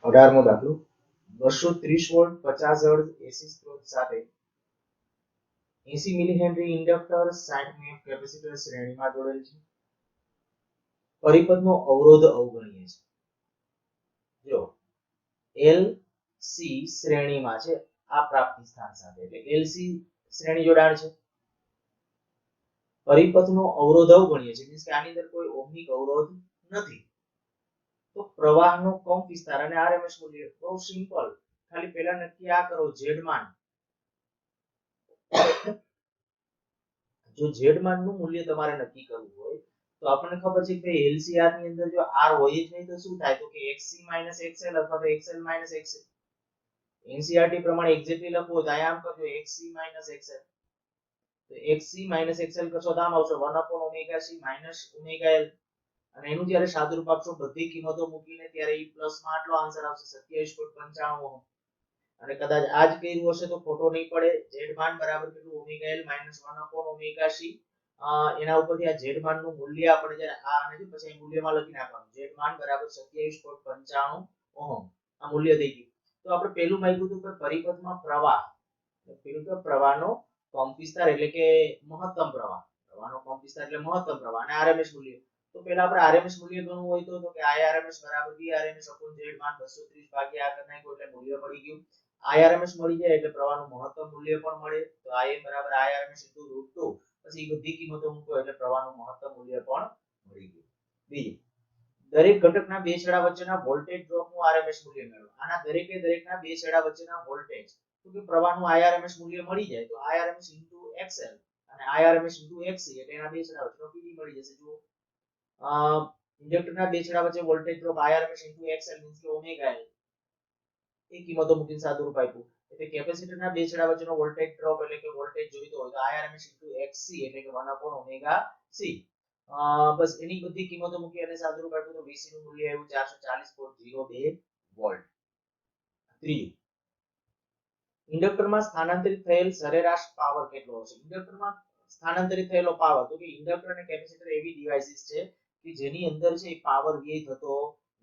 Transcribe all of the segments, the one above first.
18મો દાખલો 230 volt 50 hertz એસી સ્ત્રોત સાથે 80 મિલી હેનરી ઇન્ડક્ટર 60 મિલી કેપેસિટર શ્રેણીમાં જોડેલ છે. પરિપથનો અવરોધ અવગણીએ છે. જો એલ સી શ્રેણીમાં છે આ પ્રાપ્તિ સ્થાન સાથે, એટલે એલસી શ્રેણી જોડાણ છે. પરિપથનો અવરોધ અવગણીએ છે, મીન્સ કે આની અંદર કોઈ ઓહમિક અવરોધ નથી. તો પ્રવાહનો કંપ વિસ્તાર અને આરએમએસ મૂલ્ય બહુ સિમ્પલ, ખાલી પહેલા નક્કી આ કરો ઝેડ માન. જો ઝેડ માનનું મૂલ્ય તમારે નક્કી કરવું હોય તો આપણને ખબર છે કે એલસીઆર ની અંદર જો આર હોય જ નહીં તો શું થાય, તો કે xc xl અથવા તો xl xc. એનસીઆરટી પ્રમાણે એક્ઝેક્ટલી લખવું હોય તો આમ કરજો xc xl. તો xc xl કરશો તો આમ આવશે 1/ωc ωl. અને એનું જ્યારે સાદુરૂપ આપશો બધી કિંમતો મૂકીને ત્યારે ઈ પ્લસ માં આટલો આન્સર આવશે 27.95 ઓહમ. અને કદાચ આજ કર્યું હશે તો ખોટો નહીં પડે. ઝેડ માન બરાબર કેટલું ωl -1/ωc. એના ઉપરથી આ ઝેડ માન નું મૂલ્ય આપણે જ્યારે આ અને પછી મૂલ્યમાં લખી નાખવાનું. ઝેડ માન બરાબર 27.95 ઓહમ આ મૂલ્ય થઈ ગયું. તો આપણે પહેલું માંગ્યું હતું કે પરિપથમાં પ્રવાહ, પેલું તો પ્રવાહનો કંપ વિસ્તાર એટલે કે મહત્તમ પ્રવાહ, પ્રવાહનો કંપ વિસ્તાર એટલે મહત્તમ પ્રવાહ અને આરએમએસ મૂલ્ય. તો પહેલા આપણે આરએમએસ મૂલ્ય ગણવું હોય તો કે આરએમએસ બરાબર Vrms ઝેડ માન 230 ભાગ્યા આ કરી નાખ્યું એટલે મૂલ્ય મળી ગયું. Irms મળી જાય એટલે પ્રવાહનું મહત્તમ મૂલ્ય પણ મળે. તો Im બરાબર Irms * √2. પછી બધી કિંમતો મૂકો એટલે પ્રવાહનું મહત્તમ મૂલ્ય પણ મળી ગયું. બીજું, દરેક ઘટકના બે છેડા વચ્ચેના વોલ્ટેજ ડ્રોપનું RMS મૂલ્ય મેળવો. આના દરેકના બે છેડા વચ્ચેના વોલ્ટેજ, તો કે પ્રવાહનું IRMS મૂલ્ય મળી જાય તો IRMS * XL અને IRMS * XC એટલે એના બે છેડા વચ્ચેનો PD મળી જશે. જુઓ ઇન્ડક્ટરના બે છેડા વચ્ચે voltage drop IRMS * XL means કે ઓમેગા L એ કિંમતો મૂકીને સાદું રૂપ આપ્યું. એટલે કેપેસિટરના બે છેડા વચ્ચેનો વોલ્ટેજ ડ્રોપ એટલે કે વોલ્ટેજ જોઈતો હોય તો IRMS * XC એટલે કે 1/ωc. બસ એની બધી કિંમતો મૂકી અને સાદું રૂપ આપ્યું તો VC નું મૂલ્ય આવ્યું 440.02 વોલ્ટ. ત્રીજું, ઇન્ડક્ટરમાં સ્થાનાંતરિત થયેલ સરેરાશ પાવર કેટલો હશે? ઇન્ડક્ટરમાં સ્થાનાંતરિત થયેલો પાવર, તો કે ઇન્ડક્ટર અને કેપેસિટર એવી ડિવાઇસીસ છે કે જેની અંદર છે પાવર વ્યય થતો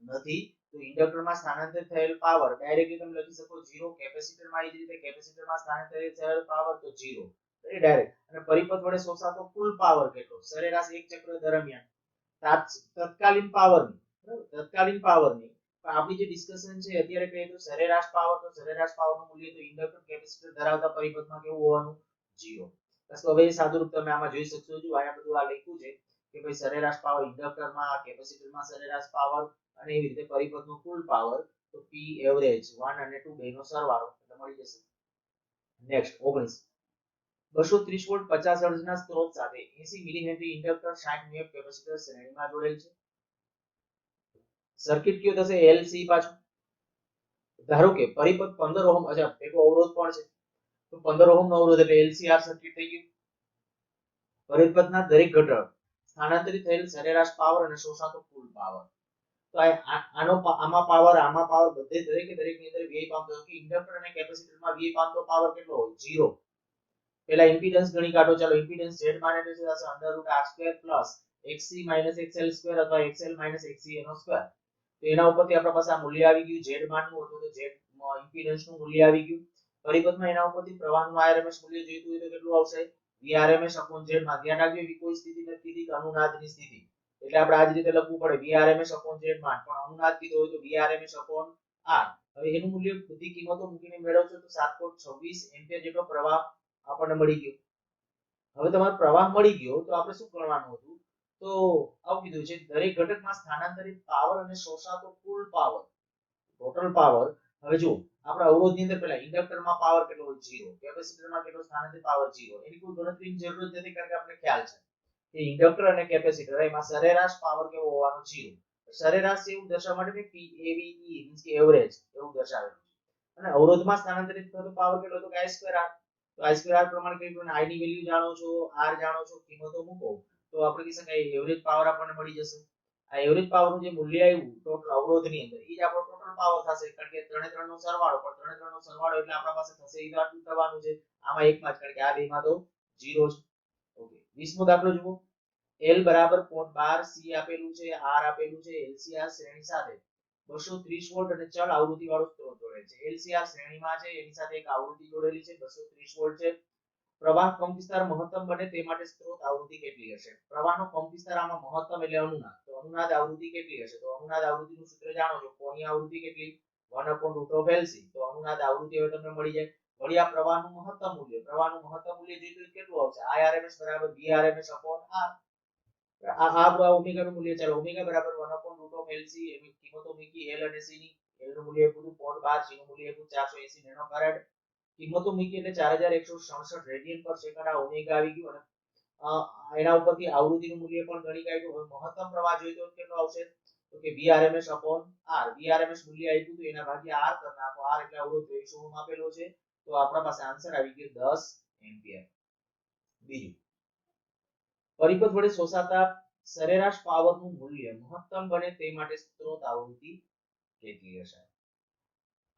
નથી. તો ઇન્ડક્ટરમાં સ્થાનાંતરિત થયેલ પાવર ડાયરેક્ટલી તમે લખી શકો 0, કેપેસિટરમાં એ જ રીતે કેપેસિટરમાં સ્થાનાંતરિત થયેલ પાવર તો 0 એ ડાયરેક્ટ. અને પરિપથ વડે શોષાતો કુલ પાવર કેટલો સરેરાશ એક ચક્ર દરમિયાન તત્કાલીન પાવરની, બરાબર, તત્કાલીન પાવરની આપણી જે ડિસ્કશન છે અત્યારે કહીએ તો સરેરાશ પાવર, તો સરેરાશ પાવરનું મૂલ્ય તો ઇન્ડક્ટર કેપેસિટર ધરાવતા પરિપથમાં કેવું હોવાનું 0. બસ હવે એ સાદું રૂપ તમે આમાં જોઈ શકશો. જો આયા બધું આ લખ્યું છે કે ભાઈ સરેરાશ પાવર ઇન્ડક્ટરમાં, કેપેસિટરમાં સરેરાશ પાવર અને એવી રીતે પરિપથનો કુલ પાવર તો P એવરેજ 1 અને 2 બેનો સરવાળો એટલે મળી જશે. નેક્સ્ટ 19, 230 વોલ્ટ 50 હર્ટ્ઝના સ્ત્રોત સાથે 80 મિલી હેનરી ઇન્ડક્ટર 60 મિલી કેપેસિટર શ્રેણીમાં જોડેલ છે. સર્કિટ કયો થશે? LC પાછું. ધારો કે પરિપથ 15 ઓહમ, અચ્છા એનો અવરોધ પણ છે તો 15 ઓહમનો અવરોધ એટલે LCR સર્કિટ થઈ ગયું. પરિપથના દરેક ઘટક સ્થાનાંતરિત થયેલ સરેરાશ પાવર અને શોષાતો કુલ પાવર. તો આમાં પાવર બધે દરેકની અંદર વ્યય પામતો હોય કે ઇન્ડક્ટર અને કેપેસિટરમાં વ્યય પામતો પાવર કેટલો હોય? 0. પહેલા ઇમ્પિડન્સ ગણી કાઢો. ચાલો ઇમ્પિડન્સ Z માન એટલે શું થશે? √R² + XC - XL² અથવા XL - XC એનો સ્ક્વેર. તો એના ઉપરથી આપણા પાસે આ મૂલ્ય આવી ગયું Z માનનું હતું તો Z ઇમ્પિડન્સનું મૂલ્ય આવી ગયું. પરિપથમાં એના ઉપરથી પ્રવાહનું IRMS મૂલ્ય જોઈતું હોય તો કેટલું આવશે? Vrms / Z માં. ધ્યાન રાખજો એવી કોઈ સ્થિતિ નથી કીધી અનુનાદની સ્થિતિ, એટલે આપણે આ જ રીતે લખવું પડે Vrms / Z માન. પણ અનુનાદ કીધો હોય તો Vrms / R. હવે એનું મૂલ્ય બધી કિંમતો મૂકીને મેળવશો તો 7.26 એમ્પિયર જેટલો પ્રવાહ આપણને મળી ગયો. હવે તમારો પ્રવાહ મળી ગયો તો આપણે શું કરવાનું હતું? તો આવું કીધું છે દરેક ઘટકમાં સ્થાનાંતરિત પાવર અને શોષાતો કુલ પાવર, ટોટલ પાવર. હવે જો આપણા અવરોધની અંદર પહેલા ઇન્ડક્ટરમાં પાવર કેટલો હોય? 0. કેપેસિટરમાં કેટલો સ્થાનાંતરિત પાવર? 0. એની કોઈ ગણતરીની જરૂર નથી કારણ કે આપણે ખ્યાલ છે કે ઇન્ડક્ટર અને કેપેસિટર એમાં સરેરાશ પાવર કેવો હોવાનો? 0. સરેરાશ એવું દર્શાવવા માટે PAVE મીન્સ કે એવરેજ એવું દર્શાવેલું છે. અને અવરોધમાં સ્થાનાંતરિત થતો પાવર કેટલો? તો I²R. તો I²R પ્રમાણે કઈ પણ I ની વેલ્યુ જાણો છો, R જાણો છો, કિંમતો મૂકો તો આપણે કહી શકાય એવરેજ પાવર આપણને મળી જશે. આ એવરેજ પાવરનું જે મૂલ્ય આવ્યું ટોટલ અવરોધની અંદર એ જ આપણો ટોટલ પાવર થશે કારણ કે 3 નો સરવાળો, પણ 3 નો સરવાળો એટલે આપણા પાસે થશે એ આટલું થવાનું છે. આમાં એકમાં જ કારણ કે આ બેમાં તો 0 છે. ઓકે, 20મો દાખલો જુઓ. L = 0.12, C આપેલું છે, R આપેલું છે, LCR શ્રેણી સાથે 230 વોલ્ટ અને ચલ આવૃત્તિ વાળો સ્ત્રોત જોડેલ છે. LCR શ્રેણીમાં છે, એની સાથે એક આવૃત્તિ જોડેલી છે 230 વોલ્ટ છે. પ્રવાહ કંપવિસ્તાર મહત્તમ બને તે માટે સ્ત્રોત આવૃત્તિ કેટલી હશે? પ્રવાહનો કંપવિસ્તાર આમાં મહત્તમ એટલે અનુનાદ, તો અનુનાદ આવૃત્તિ કેટલી હશે? તો અનુનાદ આવૃત્તિનું સૂત્ર જાણો છો, કોની આવૃત્તિ કેટલી? 1/√LC. તો અનુનાદ આવૃત્તિ હવે તમને મળી જાય. વળી આ પ્રવાહનું મહત્તમ મૂલ્ય જોઈએ તો કેટલું આવશે? Irms બરાબર Vrms upon R. આ ઓમેગા નું મૂલ્ય, ચાલો ઓમેગા બરાબર 1/√LC એની કિંમતો મૂકી, L અને C ની. L નું મૂલ્ય આપ્યું 0.12, C નું મૂલ્ય આપ્યું 480 નેનોફેરાડ. કિંમતો મૂકી એટલે 4167 રેડિયન પર સેકન્ડ આ ઓમેગા આવી ગયું. અને એના ઉપરથી આવૃત્તિનું મૂલ્ય પણ ગણી કાઢ્યું. હવે મહત્તમ પ્રવાહ જોઈએ તો કેટલો આવશે? તો કે Vrms upon R. Vrms મૂલ્ય આપ્યું તો એના ભાગ્યા R કરી નાખો. R એટલે અવરોધ 23 ઓહમ આપેલો છે, તો આપણા પાસે આન્સર આવી ગયો 10 એમ્પિયર. બીજું, પરિપથ વડે શોષાતા સરેરાશ પાવરનું મૂલ્ય મહત્તમ બને તે માટે સ્ત્રોત આવૃત્તિ કેટલી હશે?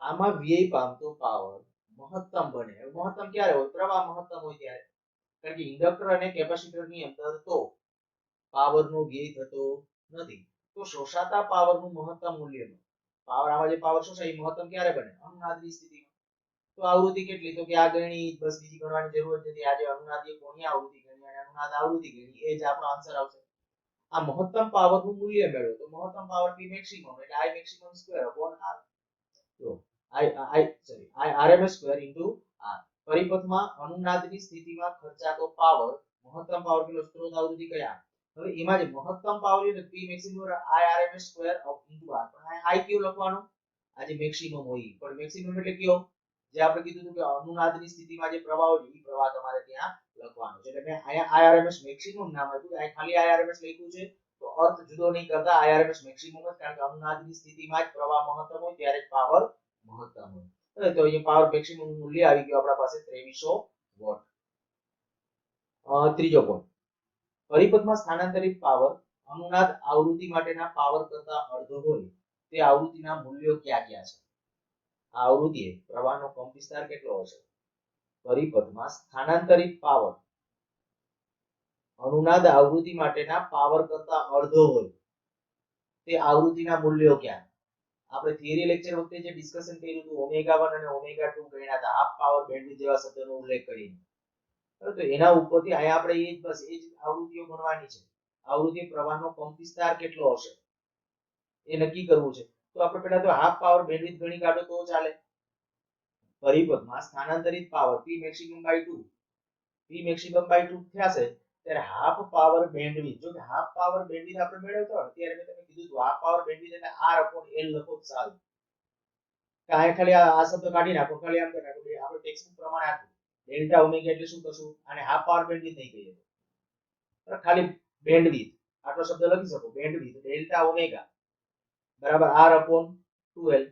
આમાં વ્યય પામતો પાવર મહત્તમ બને. મહત્તમ ક્યારે હોય? પ્રવાહ મહત્તમ હોય ત્યારે. કારણ કે ઇન્ડક્ટર અને કેપેસિટરની અંદર તો પાવરનો વ્યય થતો નથી. તો શોષાતા પાવરનું મહત્તમ મૂલ્ય, પાવર આમાં જે પાવર શોષાય એ મહત્તમ ક્યારે બને? અનુનાદની સ્થિતિમાં. તો આવૃત્તિ કેટલી? તો કે આ ગણી, બસ બીજી ગણવાની જરૂર નથી. આજે અનુનાદીય કોની આવૃત્તિ ગણી અને અનુનાદ આવૃત્તિ ગણી, એ જ આપણો આન્સર આવશે. આ મહત્તમ પાવરનું મૂલ્ય મેળવો તો મહત્તમ પાવર P મેક્સિમમ એટલે I maximum square upon R. તો I RMS square into R. પરિપથમાં અનુનાદની સ્થિતિમાં ખર્ચાતો પાવર, મહત્તમ પાવર કિલો સ્ત્રોત આવૃત્તિ કયા? હવે એમાં જે મહત્તમ પાવર છે P maximum I RMS square into R. પણ I કયો લખવાનો? આ જે મેક્સિમમ હોય, પણ મેક્સિમમ એટલે કયો? જે આપણે કીધું હતું કે અનુનાદની સ્થિતિમાં જે પ્રવાહ હોય એ પ્રવાહ તમારે ત્યાં લખવાનો છે. એટલે મેં અહીંયા IRMS મેક્સિમમ નામ આપ્યું, અહીં ખાલી IRMS લખ્યું છે, તો અર્થ જુદો નહીં કરતા IRMS મેક્સિમમ જ, કારણ કે અનુનાદની સ્થિતિમાં જ પ્રવાહ મહત્તમ હોય ત્યારે જ પાવર મહત્તમ હોય. તો અહીંયા પાવર મેક્સિમમ મૂલ્ય આવી ગયું આપણા પાસે 2300 વોટ. ત્રીજો પોઈન્ટ, પરિપથમાં સ્થાનાંતરિત પાવર અનુનાદ આવૃત્તિ માટેના પાવર કરતા અડધો હોય તે આવૃત્તિના મૂલ્યો કયા કયા છે? આ આવૃત્તિએ પ્રવાહનો કંપવિસ્તાર કેટલો હશે? પરિપથમાં સ્થાનાંતરિત પાવર અનુનાદ આવૃત્તિ માટેના પાવર કરતા અડધો હોય તે આવૃત્તિના મૂલ્યો ક્યાં? આપણે થિયરી લેક્ચર વખતે જે ડિસ્કશન કર્યું હતું ઓમેગા 1 અને ઓમેગા 2 ગણ્યા હતા હાફ પાવર બેન્ડવિડ્થ જેવા શબ્દનો ઉલ્લેખ કરીને, તો એના ઉપરથી અહીંયા આપણે એ જ આવૃત્તિઓ ગણવાની છે. આવૃત્તિ પ્રવાહનો કંપવિસ્તાર કેટલો હશે એ નક્કી કરવું છે. તો આપણે પહેલા તો હાફ પાવર બેન્ડવિડ્થ ગણી કાઢો તો ચાલે. પરિપથમાં સ્થાનાંતરિત પાવર P maximum by 2 થયા છે ત્યારે હાફ પાવર બેન્ડવિડ્થ, જો કે હાફ પાવર બેન્ડવિડ્થ આપણે મેળવતો હોય ત્યારે મેં તમને કીધું હતું હાફ પાવર બેન્ડવિડ્થ એટલે R/L લખો સારું. કાંઈ ખાલી આ શબ્દ કાઢી નાખો, ખાલી આમ કરી નાખો, આપણે ટેક્સ્ટબુક પ્રમાણે આપ્યું ડેલ્ટા ઓમેગા એટલે શું કરશું? આને હાફ પાવર બેન્ડવિડ્થ નહીં કહીએ, ખાલી બેન્ડવિડ્થ આટલો શબ્દ લખી શકો. બેન્ડવિડ્થ ડેલ્ટા ઓમેગા બરાબર R/2L.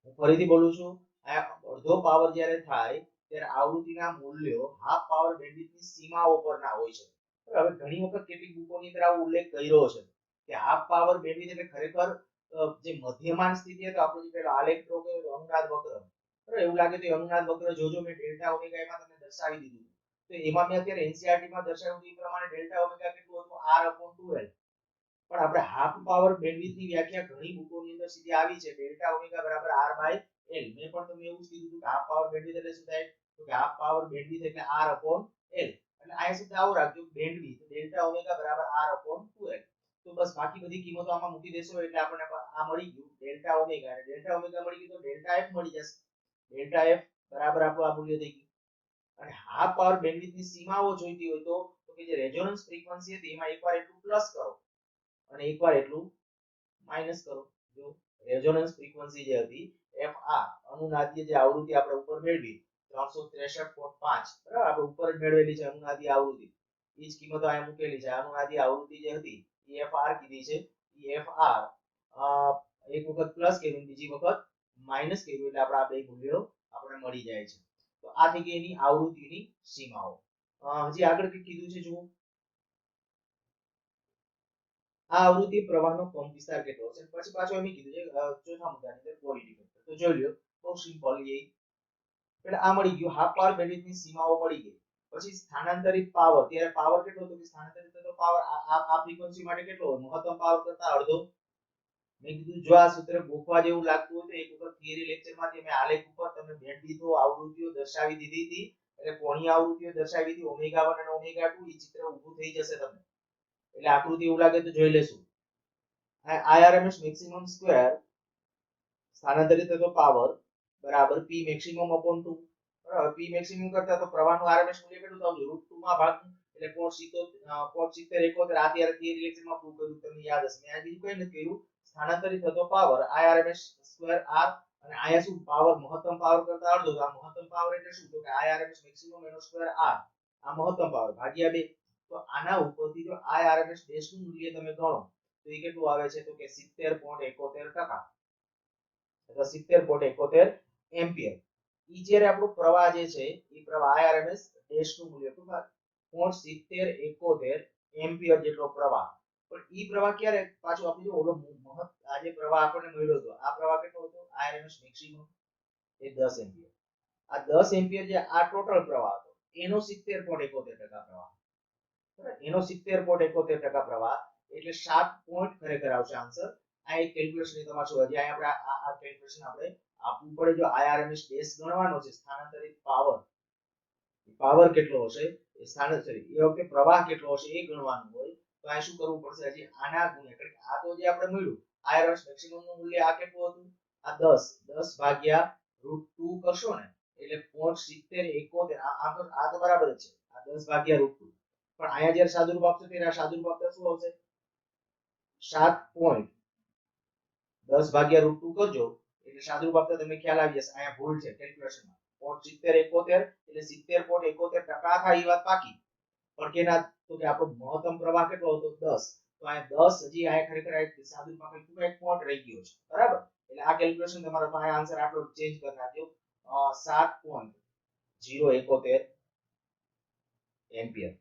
હું ફરીથી બોલું છું, આ અડધો પાવર જ્યારે થાય ત્યારે આવૃત્તિના મૂલ્યો હાફ પાવર બેન્ડવિડ્થની સીમાઓ પરના હોય છે. હવે ઘણી વખત કેટલીક બુકોની અંદર આવો ઉલ્લેખ કર્યો છે કે હાફ પાવર બેન્ડવિડ્થ એટલે ખરેખર જે મધ્યમાન સ્થિતિ હતો, આપણો જે પેલો આલેખ ડ્રો કર્યો અનુનાદ વક્ર, બરાબર? એવું લાગે તો અનુનાદ વક્ર જોજો, મેં ડેલ્ટા ઓમેગા એમાં તમને દર્શાવી દીધું. તો એમાં મેં અત્યારે એનસીઈઆરટી માં દર્શાવ્યું એ પ્રમાણે ડેલ્ટા ઓમેગા કેટલું હતું? R/2L. પણ આપણે હાફ પાવર બેન્ડવિડ્થની વ્યાખ્યા ઘણી બુકોની અંદર સીધી આવી છે, ડેલ્ટા ઓમેગા બરાબર R/L. મેં પણ તમને એવું જ કીધું હતું કે હાફ પાવર બેન્ડવિડ્થ એટલે શું થાય? તો કે હાફ પાવર બેન્ડવિડ્થ એટલે R/L. એટલે આ શબ્દ આવો રાખજો, બેન્ડવિડ્થ ડેલ્ટા ઓમેગા બરાબર R/2L. તો બસ બાકી બધી કિંમતો આમાં મૂકી દેશો એટલે આપણને આ મળી ગયું ડેલ્ટા ઓમેગા, અને ડેલ્ટા ઓમેગા મળી ગયું તો ડેલ્ટા F મળી જશે. ડેલ્ટા F બરાબર આપણું આ મૂલ્ય થઈ ગયું. અને હાફ પાવર બેન્ડવિડ્થની સીમાઓ જોઈતી હોય તો કે જે રેઝોનન્સ ફ્રીક્વન્સી હતી એમાં એકવાર એટલું પ્લસ કરો અને એકવાર એટલું માઈનસ કરો. જો રેઝોનન્સ ફ્રીક્વન્સી જે હતી FR, અનુનાદીય જે આવૃત્તિ આપણે ઉપર મેળવી 363.5, બરાબર? આપણે ઉપર જ મેળવેલી છે અનુનાદીય આવૃત્તિ, એ જ કિંમતો અહીંયા મૂકેલી છે. અનુનાદીય આવૃત્તિ જે હતી એ FR કીધી છે. એ FR એક વખત પ્લસ કર્યું, બીજી વખત માઈનસ કર્યું, એટલે આપણે આ બે મૂલ્યો આપણે મળી જાય છે. તો આ થઈ ગઈ એની આવૃત્તિની સીમાઓ. હજી આગળ કઈ કીધું છે જુઓ, આ આવૃત્તિ પ્રવાહનો કંપવિસ્તાર કેટલો છે. પછી પાછો એમ કીધું છે ચોથા મુદ્દાની અંદર ક્વોલિટી ફેક્ટર. તો જોઈ લ્યો, બહુ સિમ્પલ છે. એટલે આ મળી ગયું, હાફ પાવર બેન્ડવિડ્થની સીમાઓ મળી ગઈ. પછી સ્થાનાંતરિત પાવર, ત્યારે પાવર કેટલો હતો કે સ્થાનાંતરિત થતો પાવર આ ફ્રીક્વન્સી માટે કેટલો હોય? મહત્તમ પાવર કરતા અડધો. મેં કીધું જો આ સૂત્ર ગોખવા જેવું લાગતું હોય તો એક વખત થિયરી લેક્ચરમાંથી મેં આલેખ ઉપર તમને બેન્ડવિડ્થ આવૃત્તિઓ દર્શાવી દીધી હતી, એટલે કોણીય આવૃત્તિઓ દર્શાવી હતી ઓમેગા 1 અને ઓમેગા 2. એ ચિત્ર ઊભું થઈ જશે તમને, એટલે આકૃતિ એવું લાગે તો જોઈ લેશું. IRMS મેક્સિમમ સ્ક્વેર સ્થાનાંતરિત થતો પાવર બરાબર P મેક્સિમમ upon 2. બરાબર, P મેક્સિમમ કરતા તો પ્રવાહનું RMS મૂલ્ય કેટલું થયું √2 માં ભાગવું, એટલે કોણ 70 71 આ ત્યારે થિયરી લેક્ચરમાં પ્રૂવ કર્યું, તમને યાદ હશે. મેં આ બીજું કંઈ નથી કર્યું. સ્થાનાંતરિત થતો પાવર IRMS સ્ક્વેર R, અને આયા શું પાવર મહત્તમ પાવર કરતા અડધો, તો આ મહત્તમ પાવર એટલે શું, તો કે IRMS મેક્સિમમ એનો સ્ક્વેર R, આ મહત્તમ પાવર ભાગ્યા 2. તો આના ઉપરથી જો IRMS ડેશ નું મૂલ્ય તમે ગણો તો એ કેટલું આવે છે, તો કે 70.71%, એટલે 70.71 એમ્પિયર. ઈ જ્યારે આપણો પ્રવાહ જે છે એ પ્રવાહ IRMS ડેશ નું મૂલ્ય તો 70.71 એમ્પિયર જેટલો પ્રવાહ. પણ ઈ પ્રવાહ ક્યારે પાછો આપણે જો ઓલો આ જે પ્રવાહ આપણને મળ્યો હતો આ પ્રવાહ કેટલો હતો IRMS મેક્સિમમ એ 10 એમ્પિયર. આ 10 એમ્પિયર જે આ ટોટલ પ્રવાહ હતો એનો 70.71% પ્રવાહ, બરાબર, એનો 70.71% પ્રવાહ એટલે 7 પોઈન્ટ ખરેખર આવશે આન્સર. આ એક કેલ્ક્યુલેશન તમારે શું હજી આપણે આ કેલ્ક્યુલેશન આપણે આપવું પડે. જો IRMS ડેશ ગણવાનો છે સ્થાનાંતરિત પાવર કેટલો હશે એ સ્થાનાંતરિત એ વખતે પ્રવાહ કેટલો હશે એ ગણવાનું હોય તો આ શું કરવું પડશે, હજી આના ગુણ્યા, કારણ કે આ તો જે આપણે મળ્યું IRMS મેક્સિમમ નું મૂલ્ય આ કેટલું હતું, આ 10 ભાગ્યા √2 કરશો ને એટલે 0.7071 આ તો બરાબર જ છે, આ 10 ભાગ્યા √2. પણ અહીંયા જ્યારે સાદુરૂપ આપશે ત્યારે આ સાદુરૂપ શું આવશે 7.10 ભાગ્યા √2 કરજો એટલે સાદુરૂપ આપતા તમને ખ્યાલ આવી જશે. અહીંયા ભૂલ છે કેલ્ક્યુલેશનમાં 0.7071 એટલે 70.71% થાય એ વાત પાકી, પણ કેના તો કે આપણો મહત્તમ પ્રવાહ કેટલો હતો 10, તો અહીંયા 10 હજી અહીંયા ખરેખર સાદુરૂપ આપણે એક પોઈન્ટ રહી ગયો છે, બરાબર. એટલે આ કેલ્ક્યુલેશન તમારો તો અહીંયા આન્સર આટલો ચેન્જ કરી નાખજો 7.071 એમ્પિયર,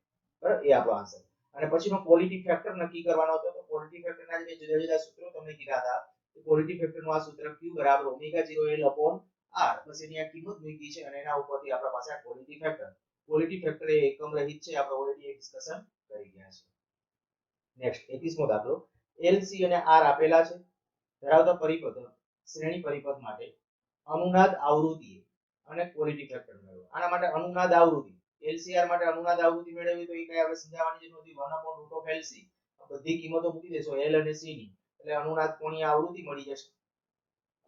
બરાબર, એ આપણો આન્સર. અને પછીનો ક્વોલિટી ફેક્ટર નક્કી કરવાનો હતો. તો ક્વોલિટી ફેક્ટરના જે જુદા જુદા સૂત્રો તમને કીધા હતા, તો ક્વોલિટી ફેક્ટરનું આ સૂત્ર Q બરાબર ω0L/R, બસ એની આ કિંમત મૂકી છે અને એના ઉપરથી આપણા પાસે આ ક્વોલિટી ફેક્ટર. ક્વોલિટી ફેક્ટર એ એકમ રહિત છે, આપણે ઓલરેડી એક ડિસ્કશન કરી ગયા છે. નેક્સ્ટ 21મો દાખલો. LC અને R આપેલા છે. ધરાવતા પરિપથ શ્રેણી પરિપથ માટે અનુનાદ આવૃત્તિ અને ક્વોલિટી ફેક્ટર મેળવો. આના માટે અનુનાદ આવૃત્તિ LCR માટે અનુનાદ આવૃત્તિ મેળવવી તો એ કઈ આપણે સમજાવવાની જરૂર નથી, 1/√LC બધી કિંમતો મૂકી દેશો L અને C ની, એટલે અનુનાદ કોણીય આવૃત્તિ મળી જશે.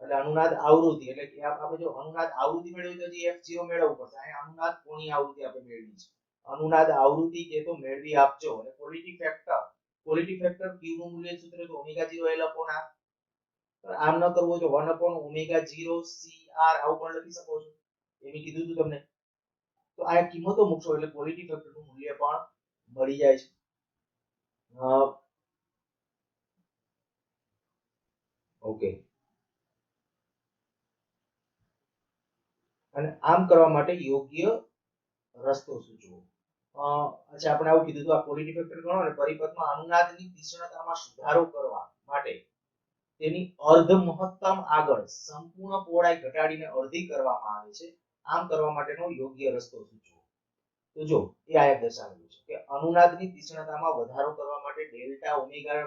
એટલે અનુનાદ આવૃત્તિ એટલે કે આપણે જો અનુનાદ આવૃત્તિ મેળવવી તો જે F0 મેળવવું પડશે. અહીંયા અનુનાદ કોણીય આવૃત્તિ આપણે મેળવી છે. અનુનાદ આવૃત્તિ કે તો મેળવી આપજો. અને ક્વોલિટી ફેક્ટર Q નું મૂલ્ય સૂત્ર તો ω0L/R. આમ ન કરવું તો 1/ω0CR આવું પણ લખી શકો છો, એમ કીધું હતું તમને. તો આ કિંમતો મૂકશો એટલે ક્વોલિટી ફેક્ટર નું મૂલ્ય પણ મળી જાય છે. ઓકે, અને આમ કરવા માટે યોગ્ય રસ્તો સૂચવો. અચ્છા, આપણે આવું કીધું તો આ ક્વોલિટી ફેક્ટર ગણો અને પરિપથમાં અનુનાદની તીક્ષ્ણતામાં સુધારો કરવા માટે તેની અર્ધ મહત્તમ આગળ સંપૂર્ણ પહોળાઈ ઘટાડીને અડધી કરવામાં આવે છે. આમ કરવા માટેનો યોગ્ય રસ્તો સૂચવો. તો જો એ આયા દર્શાવેલું છે કે અનુનાદની તીક્ષ્ણતામાં વધારો કરવા માટે ડેલ્ટા ઓમેગા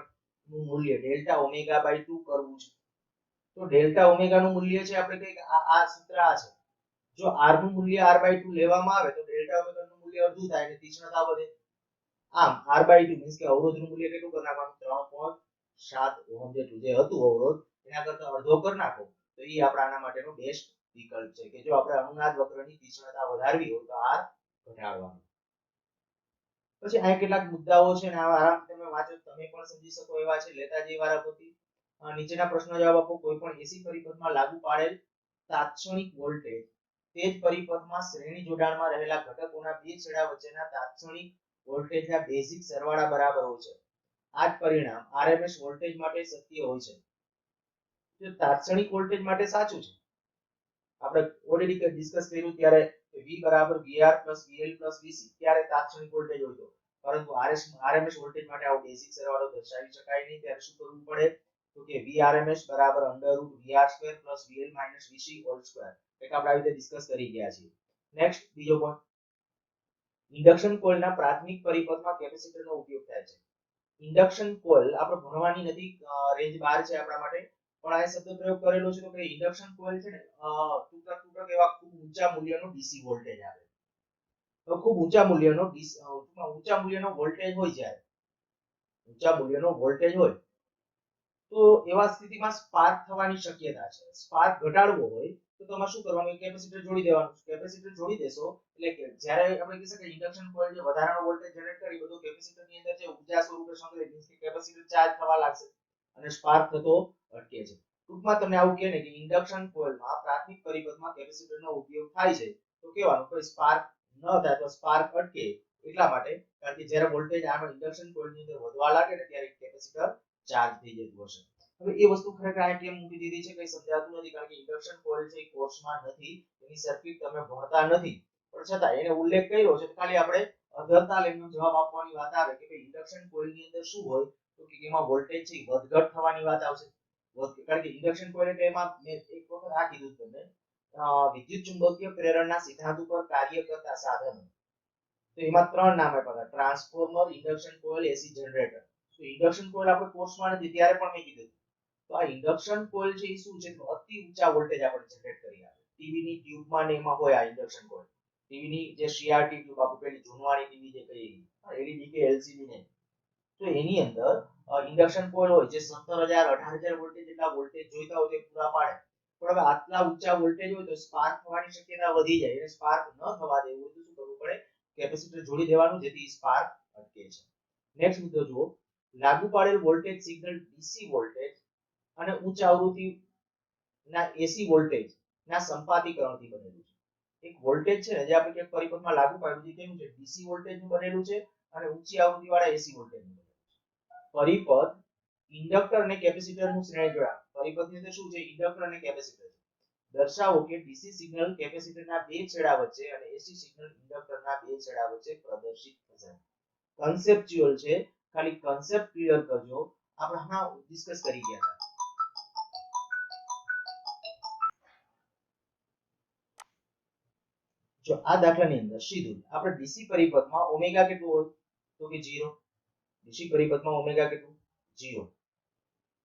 નું મૂલ્ય ડેલ્ટા ઓમેગા/2 કરવું છે. તો ડેલ્ટા ઓમેગા નું મૂલ્ય છે આપણે કઈ આ સૂત્ર આ છે. જો r નું મૂલ્ય r/2 લેવામાં આવે તો ડેલ્ટા ઓમેગા નું મૂલ્ય અડધું થાય એટલે તીક્ષ્ણતા વધે. આમ r/2 મીન્સ કે અવરોધનું મૂલ્ય કેટલું કરી નાખવાનું 3.7 ઓહમ જેટલું જે હતું અવરોધ એના કરતા અડધો કરી નાખો તો એ આપણા આના માટેનો બેસ્ટ વિકલ્પ છે કે જો આપણે અનુનાદ વક્રની તીક્ષ્ણતા વધારવી હોય તો r ઘટાડવાનું. પછી આ કેટલાક મુદ્દાઓ છે ને આરામથી તમે વાંચો, તમે પણ સમજી શકો એવા છે. લેતા જઈ વારાફરતી નીચેના પ્રશ્નો જવાબ આપો. કોઈ પણ એસી પરિપથમાં લાગુ પાડેલ તાત્ક્ષણિક વોલ્ટેજ તે જ પરિપથમાં શ્રેણી જોડાણમાં રહેલા ઘટકોના બે છેડા વચ્ચેના તાત્ક્ષણિક વોલ્ટેજના બેઝિક સરવાળા બરાબર હોય છે. આ જ પરિણામ RMS વોલ્ટેજ માટે સત્ય હોય છે. જો તાત્ક્ષણિક વોલ્ટેજ માટે સાચું છે, આપણે ઓલરેડી ડિસ્કસ કર્યું ત્યારે V બરાબર VR + VL + VC ત્યારે તાત્ક્ષણિક વોલ્ટેજ હોય તો, પરંતુ RMS વોલ્ટેજ માટે આવો બેઝિક સરવાળો દર્શાવી શકાય નહીં. ત્યારે શું કરવું પડે તો કે VRMS બરાબર √VR² + VL - VC² એક આપણે આવી રીતે ડિસ્કસ કરી ગયા છીએ. નેક્સ્ટ બીજો પોઈન્ટ, ઇન્ડક્શન કોઇલના પ્રાથમિક પરિપથમાં કેપેસિટરનો ઉપયોગ થાય છે. ઇન્ડક્શન કોઇલ આપણે ભણવાની નથી, રેન્જ બહાર છે આપણા માટે, પણ આ શબ્દ પ્રયોગ કરેલો છે તો કે ઇન્ડક્શન કોઇલ છે ને તૂટક એવા ખૂબ ઊંચા મૂલ્યનો ડીસી વોલ્ટેજ આવે. તો ખૂબ ઊંચા મૂલ્યનો વોલ્ટેજ હોય, જ્યારે ઊંચા મૂલ્યનો વોલ્ટેજ હોય તો એવા સ્થિતિમાં સ્પાર્ક થવાની શક્યતા છે. સ્પાર્ક ઘટાડવો હોય તો તમારે શું કરવાનું, કેપેસિટર જોડી દેવાનું. કેપેસિટર જોડી દેશો એટલે કે જ્યારે આપણે કહી શકીએ ઇન્ડક્શન કોઇલ જે વધારાનો વોલ્ટેજ જનરેટ કરી બધું કેપેસિટર ની અંદર જે ઊર્જા સ્વરૂપે સંગ્રહિત, મીન્સ કે કેપેસિટર ચાર્જ થવા લાગશે અને સ્પાર્ક થતો અટકે છે. ટૂંકમાં તમને આવું કહે ને કે ઇન્ડક્શન કોઇલમાં પ્રાથમિક પરિપથમાં કેપેસિટરનો ઉપયોગ થાય છે તો કહેવાનું કોઈ સ્પાર્ક ન થાય તો સ્પાર્ક અટકે એટલા માટે, કારણ કે જ્યારે વોલ્ટેજ આનો ઇન્ડક્શન કોઇલની અંદર વધવા લાગે ને ત્યારે કેપેસિટર ચાર્જ થઈ જતું હશે. હવે એ વસ્તુ ખરેખર આ કેમ મૂકી દીધી છે કઈ સમજાતું નથી, કારણ કે ઇન્ડક્શન કોઇલ છે કોર્સમાં નથી, એની સર્કિટ તમે ભણતા નથી, પણ છતાં એને ઉલ્લેખ કર્યો છે. ખાલી આપણે અધરતાલ એનો જવાબ આપવાની વાત આવે કે ઇન્ડક્શન કોઇલની અંદર શું હોય તો કે એમાં વોલ્ટેજ છે વધઘટ થવાની વાત આવશે. કારણ કે ઇન્ડક્શન કોઇલ એટલે એમાં મેં એક વખત આ કીધું તમને, વિદ્યુત ચુંબકીય પ્રેરણના સિદ્ધાંત ઉપર કાર્ય કરતા સાધનો. તો એમાં ત્રણ નામ આપ્યા: ટ્રાન્સફોર્મર, ઇન્ડક્શન કોઇલ, એસી જનરેટર. તો ઇન્ડક્શન કોઇલ આપણે કોર્સમાં નથી ત્યારે પણ મેં કીધું. તો આ ઇન્ડક્શન કોઇલ છે એ શું છે, તો અતિ ઊંચા વોલ્ટેજ આપણે જનરેટ કરી આપે. ટીવી ની ટ્યુબમાં ને એમાં હોય આ ઇન્ડક્શન કોઇલ. ટીવી ની જે સીઆરટી ટ્યુબ આપણે પેલી જૂનવાણી ટીવી જે કહીએ, એલઈડી કે એલસીડી ને, તો એની અંદર ઇન્ડક્શન કોઇલ હોય જે 17000 18000 વોલ્ટેજ જેટલા વોલ્ટેજ જોઈતા હોય તે પૂરા પાડે. પણ હવે આટલા ઊંચા વોલ્ટેજ હોય તો સ્પાર્ક થવાની શક્યતા વધી જાય. એટલે સ્પાર્ક ન થવા દેવું હોય તો શું કરવું પડે, કેપેસિટર જોડી દેવાનું, જેથી સ્પાર્ક અટકે છે. નેક્સ્ટ મુદ્દો જુઓ, લાગુ પાડેલ વોલ્ટેજ સિગ્નલ ડીસી વોલ્ટેજ અને ઉચ્ચ આવૃત્તિ ના એસી વોલ્ટેજ ના સંપાતીકરણથી બનેલું છે. એક વોલ્ટેજ છે ને જે આપણે એક પરિપથમાં લાગુ પાડ્યું છે, કેવું છે, ડીસી વોલ્ટેજ નું બનેલું છે અને ઊંચી આવૃત્તિ વાળા એસી વોલ્ટેજ નું બનેલું છે. પરિપથ ઇન્ડક્ટર અને કેપેસિટર નું શ્રેણી જોડાણ. પરિપથની અંદર શું છે, ઇન્ડક્ટર અને કેપેસિટર. દર્શાવો કે ડીસી સિગ્નલ કેપેસિટરના બે છેડા વચ્ચે અને એસી સિગ્નલ ઇન્ડક્ટરના બે છેડા વચ્ચે પ્રદર્શિત થશે. કન્સેપ્ચ્યુઅલ છે, ખાલી કન્સેપ્ટ ક્લિયર કરજો. આપણે હમણાં ડિસ્કસ કરી ગયા હતા. જો આ દાખલાની અંદર સીધું આપણે ડીસી પરિપથમાં ઓમેગા કેટલું હોય તો કે 0. ડીસી પરિપથમાં ઓમેગા કેટલું, 0,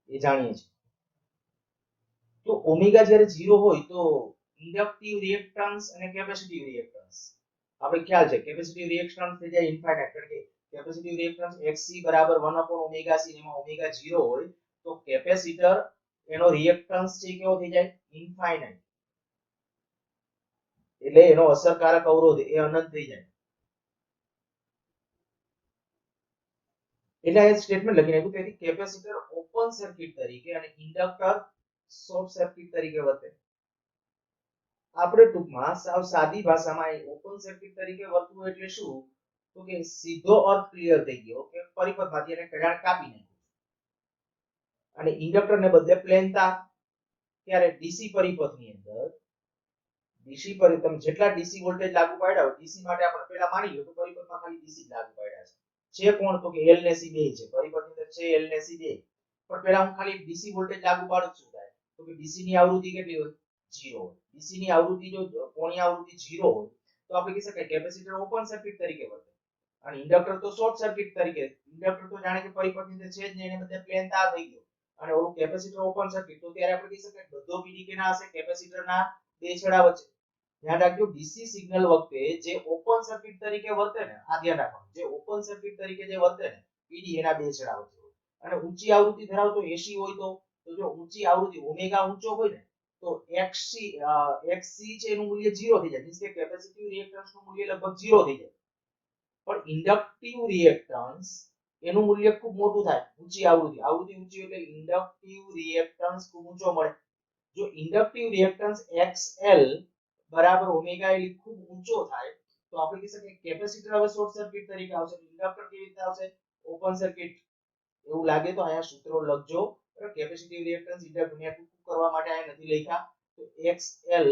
એ જાણીએ છીએ. તો ઓમેગા જ્યારે 0 હોય તો ઇન્ડક્ટિવ રિએક્ટન્સ અને કેપેસિટિવ રિએક્ટન્સ આપણે ખ્યાલ છે. કેપેસિટિવ રિએક્ટન્સ થઈ જાય ઇન્ફાઇનાઇટ, કારણ કે કેપેસિટિવ રિએક્ટન્સ Xc = 1/ωc, એમાં ઓમેગા 0 હોય તો કેપેસિટર એનો રિએક્ટન્સ છે કેવો થઈ જાય, ઇન્ફાઇનાઇટ. એટલે એનો અસરકારક અવરોધ એ અનંત થઈ જાય. એટલે આ સ્ટેટમેન્ટ લખી નાખ્યું. તેથી કેપેસિટર ઓપન સર્કિટ તરીકે અને ઇન્ડક્ટર શોર્ટ સર્કિટ તરીકે વર્તે. આપણે ટૂંકમાં સાવ સાદી ભાષામાં ઓપન સર્કિટ તરીકે વર્તવું એટલે શું, તો કે સીધો અર્થ ક્લિયર થઈ ગયો કે પરિપથમાંથી એને કડાણ કાપી નાખ્યું. અને ઇન્ડક્ટર ને બદલે પ્લેન તાર. ત્યારે ડીસી પરિપથની અંદર ડીસી પરિપથ તમે જેટલા ડીસી વોલ્ટેજ લાગુ પાડ્યા હોય, ડીસી માટે આપણે પહેલા માની લો કે પરિપથમાં ખાલી ડીસી લાગુ પાડ્યા છે કોણ, તો કે એલ ને સી બે છે. પરિપથની અંદર છે એલ ને સી બે. પણ પહેલા હું ખાલી ડીસી વોલ્ટેજ લાગુ પાડું છું, થાય તો કે ડીસી ની આવૃત્તિ કેટલી હોય, 0 હોય. ડીસી ની આવૃત્તિ જો કોણીય આવૃત્તિ 0 હોય તો આપણે કહી શકાય કેપેસિટર ઓપન સર્કિટ તરીકે વર્તે અને ઇન્ડક્ટર તો શોર્ટ સર્કિટ તરીકે. ઇન્ડક્ટર તો જાણે કે પરિપથની અંદર છે જ નહીં, એને બદલે પ્લેન તાર થઈ ગયો. અને ઓલું કેપેસિટર ઓપન સર્કિટ, તો ત્યારે આપણે કહી શકાય બધો પીડી કેના હશે, કેપેસિટરના બે છેડા વચ્ચે. ધ્યાન રાખજો, ડીસી સિગ્નલ વખતે જે ઓપન સર્કિટ તરીકે વર્તે ને, આ ધ્યાન રાખવાનું, જે ઓપન સર્કિટ તરીકે જે વર્તે ને, પીડી એના બે છેડા વચ્ચે હોય. અને ઊંચી આવૃત્તિ ધરાવતો એસી હોય તો જો ઊંચી આવૃત્તિ ઓમેગા ઊંચો હોય ને તો XC છે એનું મૂલ્ય 0 થઈ જાય. મીન્સ કે કેપેસિટિવ રિએક્ટન્સ નું મૂલ્ય લગભગ 0 થઈ જાય. પણ ઇન્ડક્ટિવ રિએક્ટન્સ એનું મૂલ્ય ખૂબ મોટું થાય. ઊંચી આવૃત્તિ ઊંચી એટલે ઇન્ડક્ટિવ રિએક્ટન્સ ખૂબ ઊંચો મળે. જો inductive reactance XL = omega L ખૂબ ઊંચો થાય તો આપણે કહી શકીએ કેપેસિટર હવે શોર્ટ સર્કિટ તરીકે આવશે. ઇન્ડક્ટર કેવી રીતે આવશે, ઓપન સર્કિટ. એવું લાગે તો અહીંયા સૂત્રો લખજો. કેપેસિટિવ રિએક્ટન્સ ઇન્ડક્ટર ટૂંકું કરવા માટે અહીંયા નથી લખ્યા. તો XL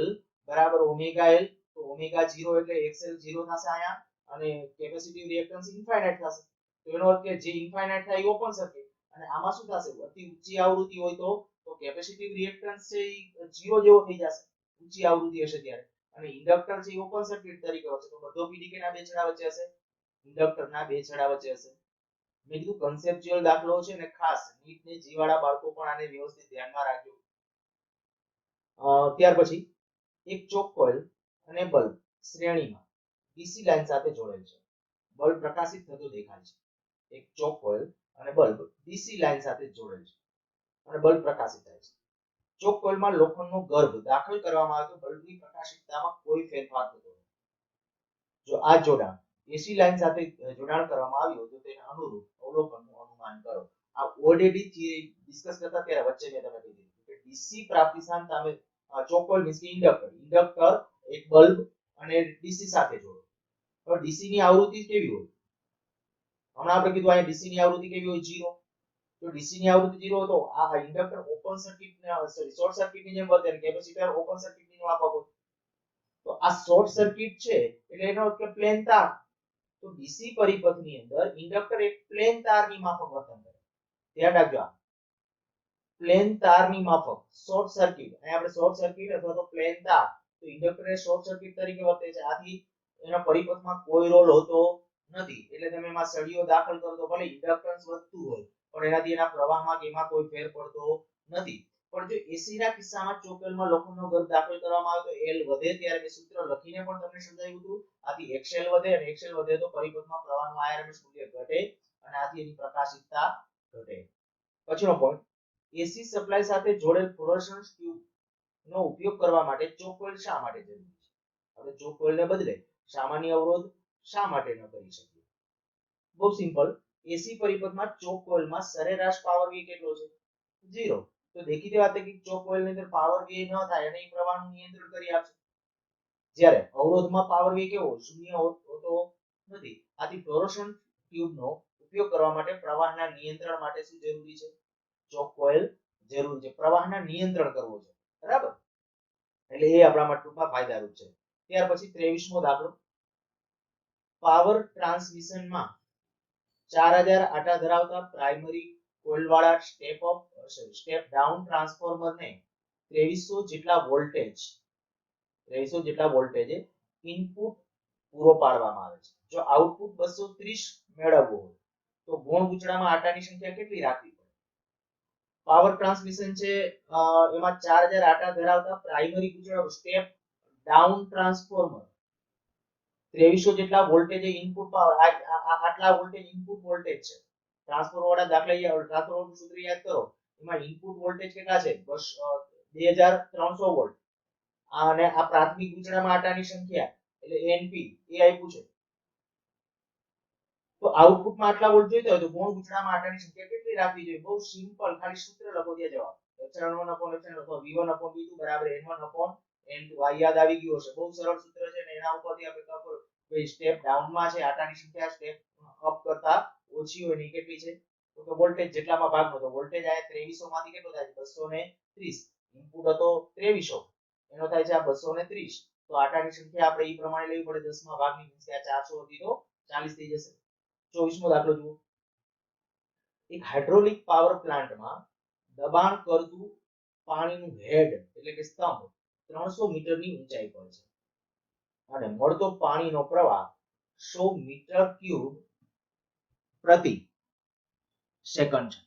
= ઓમેગા L, તો ઓમેગા 0 એટલે XL 0 થશે અહીંયા, અને કેપેસિટિવ રિએક્ટન્સ ઇન્ફાઇનાઇટ થશે. તો એનો અર્થ કે જે ઇન્ફાઇનાઇટ થાય એ ઓપન સર્કિટ. અને આમાં શું થશે, અતિ ઊંચી આવૃત્તિ હોય તો કેપેસિટિવ રિએક્ટન્સ છે એ 0 જેવો થઈ જશે ઊંચી આવૃત્તિ હશે ત્યારે. અને ઇન્ડક્ટર છે એ ઓપન સર્કિટ તરીકે હશે તો બધો પીડી કેના બે છેડા વચ્ચે હશે, ઇન્ડક્ટરના બે છેડા વચ્ચે હશે. મેં કીધું કન્સેપ્ચ્યુઅલ દાખલો છે ને ખાસ નીટ ને જીવાળા બાળકો પણ આને વ્યવસ્થિત ધ્યાનમાં રાખજો. ત્યાર પછી એક ચોક કોઇલ અને બલ્બ શ્રેણીમાં ડીસી લાઇન સાથે જોડેલ છે. બલ્બ પ્રકાશિત થતો દેખાય છે. એક ચોક કોઇલ અને બલ્બ ડીસી લાઇન સાથે જોડેલ છે અને બલ્બ પ્રકાશિત થાય છે. ચોક કોઇલમાં લોખંડનો ગર્ભ દાખલ કરવામાં આવે તો બલ્બની પ્રકાશિતતામાં કોઈ ફેરફાર થતો નથી. જો આ જોડાણ એસી લાઇન સાથે જોડાણ કરવામાં આવ્યું તો તેને અનુરૂપ અવલોકનનું અનુમાન કરો. આ ઓલરેડી થિયરી ડિસ્કસ કરતા ત્યારે વચ્ચે મેં તમને કીધું કે ડીસી પ્રાપ્તિસ્થાન તમે ચોક કોઇલ મીન્સ કે ઇન્ડક્ટર એક બલ્બ અને ડીસી સાથે જોડો. તો ડીસી ની આવૃત્તિ કેવી હોય? હમણાં આપણે કીધું અહીંયા ડીસી ની આવૃત્તિ કેવી હોય? 0. તો ડીસી ની આવૃત્તિ 0 તો આ inductor open circuit short circuit ની જેમ વર્તે, કેપેસિટર ઓપન સર્કિટ ની માફક હોય. તો આ શોર્ટ સર્કિટ છે એટલે એનો અર્થ કે પ્લેન તાર. તો ડીસી પરિપથની અંદર ઇન્ડક્ટર એક પ્લેન તારની માફક વર્તન કરે. ધ્યાન રાખજો, પ્લેન તારની માફક શોર્ટ સર્કિટ. અહીં આપણે શોર્ટ સર્કિટ અથવા તો પ્લેન તાર, તો ઇન્ડક્ટર એ શોર્ટ સર્કિટ તરીકે વર્તે છે. આથી એના પરિપથમાં કોઈ રોલ હોતો નથી. એટલે તમે એમાં સળિયો દાખલ કરો તો ભલે ઇન્ડક્ટન્સ વધતું હોય પણ એનાથી એના પ્રવાહમાં એમાં કોઈ ફેર પડતો નથી. પણ જો એસી ના કિસ્સામાં ચોકેલમાં લોખંડનો ગર્ભ દાખલ કરવામાં આવે તો એલ વધે. ત્યારે મેં સૂત્ર લખીને પણ તમને સમજાવ્યું હતું. આથી એક્સએલ વધે અને એક્સએલ વધે તો પરિપથમાં પ્રવાહનું આરએમએસ મૂલ્ય ઘટે અને આથી એની પ્રકાશિતતા ઘટે. પછીનો પોઈન્ટ, એસી સપ્લાય સાથે જોડેલ ફ્લોરોસન્સ ટ્યુબ નો ઉપયોગ કરવા માટે ચોક કોઇલ શા માટે જરૂરી છે? હવે ચોક કોઇલને બદલે સામાન્ય અવરોધ શા માટે ન કરી શકીએ? બહુ સિમ્પલ. એસી પરિપથમાં ચોક કોઇલમાં સરેરાશ પાવર વી કેટલો છે? 0. તો દેખીતી વાત છે કે ચોક કોઇલની અંદર પાવર વી ન થાય અને એ પ્રવાહનું નિયંત્રણ કરી આપશે. જ્યારે અવરોધમાં પાવર વી કેવો? 0 હોતો નથી. આથી ફ્લોરોસન્ટ ટ્યુબનો ઉપયોગ કરવા માટે પ્રવાહના નિયંત્રણ માટે શું જરૂરી છે? ચોક કોઇલ જરૂરી છે. પ્રવાહના નિયંત્રણ કરવો છે, બરાબર? એટલે એ આપણા માટે ટૂંકમાં ફાયદારૂપ છે. ત્યાર પછી 23મો દાખલો, પાવર ટ્રાન્સમિશનમાં 4000 આટા ધરાવતા પ્રાઇમરી કોઇલવાળા સ્ટેપ ડાઉન ટ્રાન્સફોર્મરને 2300 જેટલા વોલ્ટેજે ઇનપુટ પૂરો પાડવામાં આવે છે. જો આઉટપુટ 230 મેળવવું હોય તો ગૌણ ગૂંચળામાં આટાની સંખ્યા કેટલી રાખવી પડે? પાવર ટ્રાન્સમિશન છે એમાં 4000 આટા ધરાવતા પ્રાઇમરી ગૂંચળાનું સ્ટેપ ડાઉન ટ્રાન્સફોર્મર 2300 જેટલા વોલ્ટેજે ઇનપુટ પાવર, આટલા વોલ્ટેજ ઇનપુટ વોલ્ટેજ છે. ટ્રાન્સફોર્મર વાળા દાખલા ટ્રાન્સફોર્મર સૂત્ર યાદ કરો. એમાં ઇનપુટ વોલ્ટેજ કેટલા છે? 2300 વોલ્ટ. અને આ પ્રાથમિક ગૂંચળામાં આટાની સંખ્યા એટલે એનપી એ આપ્યું છે. તો આઉટપુટમાં આટલા વોલ્ટ જોઈતો હોય તો ગૌણ ગૂંચળામાં આટાની સંખ્યા કેટલી રાખવી જોઈએ? બહુ સિમ્પલ, ખાલી સૂત્ર લખો ત્યાં જવાબ. ε1 અથવા v1 v2 બરાબર n1 n2. આ યાદ આવી ગયું હશે. બહુ સરળ સૂત્ર છે ને એના ઉપરથી આપણે ખબર કે સ્ટેપ ડાઉનમાં છે આટાની સંખ્યા સ્ટેપ અપ કરતા ઓછી હોય ને કેટલી છે? તો કે વોલ્ટેજ જેટલામાં ભાગનો. તો વોલ્ટેજ આ 2300 માંથી કેટલો થાય? 230. ઇનપુટ હતો 2300, એનો થાય છે આ 230. તો આટાની સંખ્યા આપણે એ પ્રમાણે લેવી પડે 10 માં ભાગની. મીન્સ કે આ 400 હતી તો 40 થઈ જશે. 24મો દાખલો જુઓ. એક હાઇડ્રોલિક પાવર પ્લાન્ટમાં દબાણ કરતું પાણીનું હેડ એટલે કે સ્તંભ 300 મીટરની ઊંચાઈ પર છે અને મળતો પાણીનો પ્રવાહ 100 મીટર ક્યુબ પ્રતિ સેકન્ડ છે.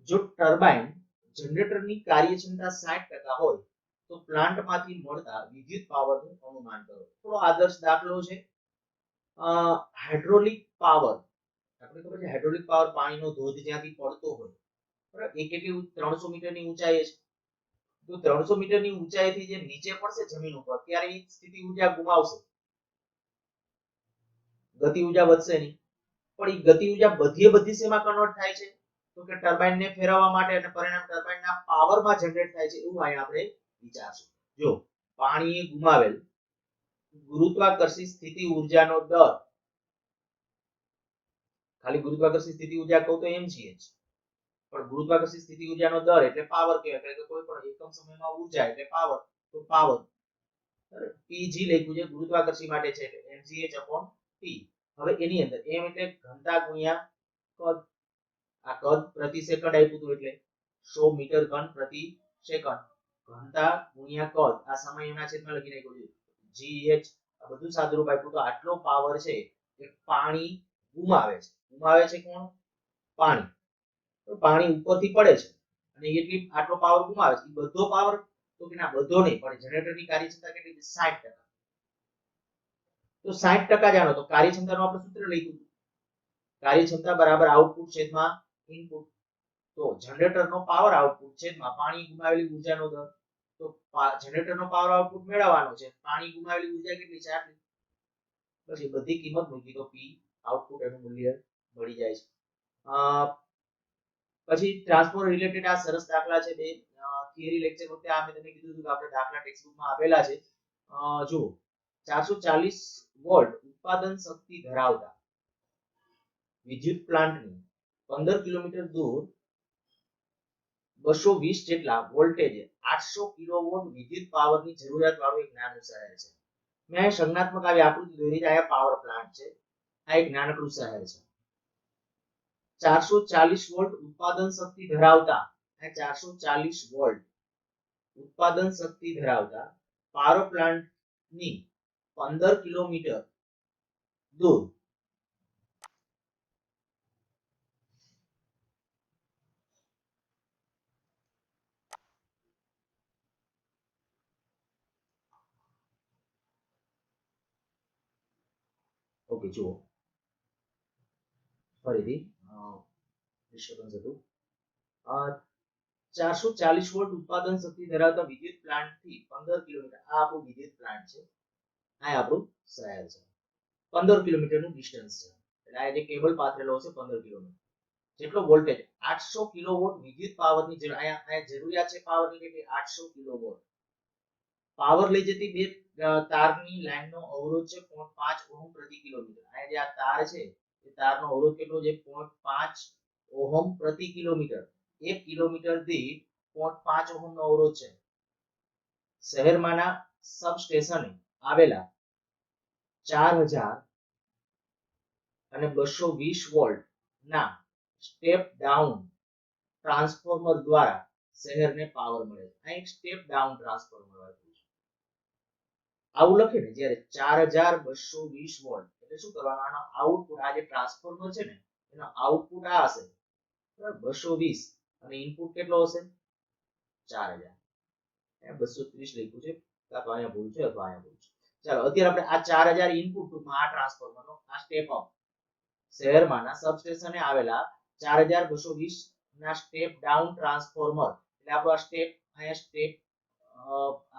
જો ટર્બાઇન જનરેટરની કાર્યક્ષમતા 60% હોય તો પ્લાન્ટમાંથી મળતા વિદ્યુત પાવરનું અનુમાન કરો. થોડો આદર્શ દાખલો છે. હાઇડ્રોલિક પાવર, આપણે ખબર છે હાઇડ્રોલિક પાવર પાણીનો ધોધ જ્યાંથી પડતો હોય, બરાબર, એ કેટલી 300 મીટરની ઊંચાઈએ છે. તો 300 મીટરની ઊંચાઈથી જે નીચે પડશે જમીન ઉપર ત્યારે એ સ્થિતિ ઊર્જા ગુમાવશે, ગતિ ઊર્જા વધશે નહીં. પણ એ ગતિ ઊર્જા બધી શેમાં કન્વર્ટ થાય છે? તો કે ટર્બાઇનને ફેરવવા માટે અને પરિણામ ટર્બાઇનના પાવરમાં જનરેટ થાય છે. એવું અહીંયા આપણે વિચારશું. જો પાણીએ ગુમાવેલ ગુરુત્વાકર્ષી સ્થિતિ ઊર્જાનો દર, ખાલી ગુરુત્વાકર્ષી સ્થિતિ ઊર્જા કહું તો mgh, પણ ગુરુત્વાકર્ષી સ્થિતિ ઊર્જાનો દર એટલે પાવર કહેવાય. એટલે કોઈ પણ એકમ સમયમાં ઊર્જા એટલે પાવર. તો પાવર pg લખ્યું છે, ગુરુત્વાકર્ષી માટે છે એટલે mgh/t. હવે એની અંદર m એટલે ઘનતા ગુણ્યા કદ. આ કદ પ્રતિ સેકન્ડ આપ્યું હતું એટલે 100 મીટર ઘન પ્રતિ સેકન્ડ. ઘનતા ગુણ્યા કદ આ સમયના છેદમાં લખી નાખ્યું છે gh. આ બધું સાદુરૂપ આપ્યું. તો આટલો પાવર છે એ પાણી ગુમાવે છે કોણ? પાણી. તો પાણી ઉપરથી પડે છે અને એટલી આટલો પાવર ગુમાવે છે. બધો પાવર તો કે ના, બધો નહીં, પણ જનરેટરની કાર્યક્ષમતા કેટલી છે? 60%. તો 60% જાણો તો કાર્યક્ષમતાનું આપણે સૂત્ર લખ્યું હતું, કાર્યક્ષમતા બરાબર આઉટપુટ છેદમાં ઇનપુટ. તો જનરેટરનો પાવર આઉટપુટ છેદમાં પાણી ગુમાવેલી ઉર્જાનો દર. તો જનરેટરનો પાવર આઉટપુટ મેળવવાનો છે, પાણી ગુમાવેલી ઉર્જા કેટલી છે? આટલી. પછી બધી કિંમત મૂકી તો પી આઉટપુટ એનું મૂલ્ય મળી જાય છે. પછી ટ્રાન્સફોર્મર રિલેટેડ આ સરસ દાખલા છે બે થિયરી લેક્ચર વખતે આ મેં તમને કીધું હતું કે આપણે દાખલા ટેક્સ્ટબુકમાં આપેલા છે. જુઓ, 440 વોલ્ટ ઉત્પાદન શક્તિ ધરાવતા વિદ્યુત પ્લાન્ટની 15 કિલોમીટર દૂર 220 જેટલા વોલ્ટેજ 800 કિલોવોટ વિદ્યુત પાવરની જરૂરિયાત વાળું એક નાનું શહેર છે. મેં સંજ્ઞાત્મક આવી આકૃતિ દોરી છે. આ પાવર પ્લાન્ટ છે, આ એક નાનકડું શહેર છે. 440 વોલ્ટ ઉત્પાદન શક્તિ ધરાવતા 440 વોલ્ટ ઉત્પાદન શક્તિ ધરાવતા પાવર પ્લાન્ટની 15 કિલોમીટર દૂર ઓકે જુઓ ફરીથી ડિસ્ટર્બન્સ હતું. 440 વોલ્ટ ઉત્પાદન શક્તિ ધરાવતા વિદ્યુત પ્લાન્ટથી 15 કિલોમીટર, આ આપણું વિદ્યુત પ્લાન્ટ છે, આ આપણું શહેર છે. 15 કિલોમીટરનું ડિસ્ટન્સ છે, એટલે આ જે કેબલ પાથરેલો છે 15 કિલોમીટર જેટલો વોલ્ટેજ 800 કિલોવોટ વિદ્યુત પાવરની જરૂરિયાત છે. પાવરની કેટલી? 800 કિલોવોટ. પાવર લઈ જતી બે તારની લાઈનનો અવરોધ છે 0.5 ઓહમ પ્રતિ કિલોમીટર. આ જે આ તાર છે એ તારનો અવરોધ કેટલો છે? 0.5 ઓહમ પ્રતિ કિલોમીટર. 1 કિલોમીટર દીઠ 0.5 ઓહમનો અવરોધ છે. શહેરમાંના સબસ્ટેશને આવેલા 4000 અને 220 વોલ્ટ ના સ્ટેપ ડાઉન ટ્રાન્સફોર્મર દ્વારા શહેરને પાવર મળે છે. આ એક સ્ટેપ ડાઉન ટ્રાન્સફોર્મર આપ્યું છે. આવું લખે ને જ્યારે 4220 વોલ્ટ એટલે શું કરવાનું? આનો આઉટપુટ, આ જે ટ્રાન્સફોર્મર છે ને એનો આઉટપુટ આ હશે 220 અને ઇનપુટ કેટલો હશે? 4000. 230 લખ્યું છે, કાં તો અહીંયા ભૂલ છે અથવા અહીંયા ભૂલ છે. ચાલો અત્યારે આપણે આ 4000 ઇનપુટ ટૂંકમાં આ ટ્રાન્સફોર્મરનો આ સ્ટેપ અપ શહેરમાંના સબસ્ટેશને આવેલા 4220 ના સ્ટેપ ડાઉન ટ્રાન્સફોર્મર એટલે આપણો આ સ્ટેપ, અહીંયા સ્ટેપ